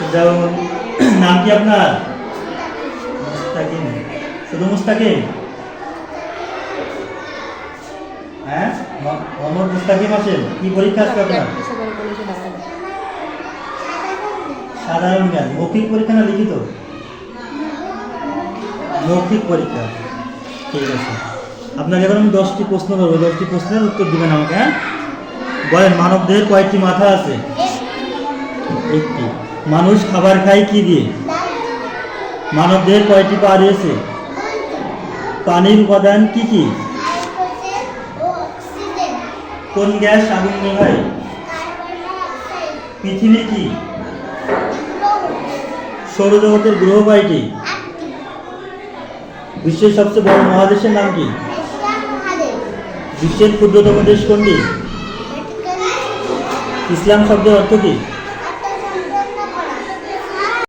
রেজাউল। নাম কি আপনার? মুস্তাকিম। শুধু মুস্তাকিম? হ্যাঁ, মোহাম্মদ মুস্তাকিম আছেন। কি পরীক্ষা আসবে আপনার? সাধারণ জ্ঞান। মৌখিক পরীক্ষা না লিখিত? মৌখিক পরীক্ষা। ঠিক আছে, আপনাকে এবার আমি 10টি প্রশ্ন করবো, 10টি প্রশ্নের উত্তর দিবেন আমাকে। হ্যাঁ, বলেন, মানব দেহের কয়টি মাথা আছে? একটি। মানুষ খাবার খায় কি দিয়ে? মানব দেহের কয়টি পা রয়েছে? পানির উপাদান কি কি? কোন গ্যাস আগুন নেভায়? পৃথিবী কি? সৌরজগতের গ্রহ কয়টি? বিশ্বের সবচেয়ে বড় মহাদেশের নাম কি? বিশ্বের ক্ষুদ্রতম দেশ কোনটি? ইসলাম শব্দের অর্থ কি?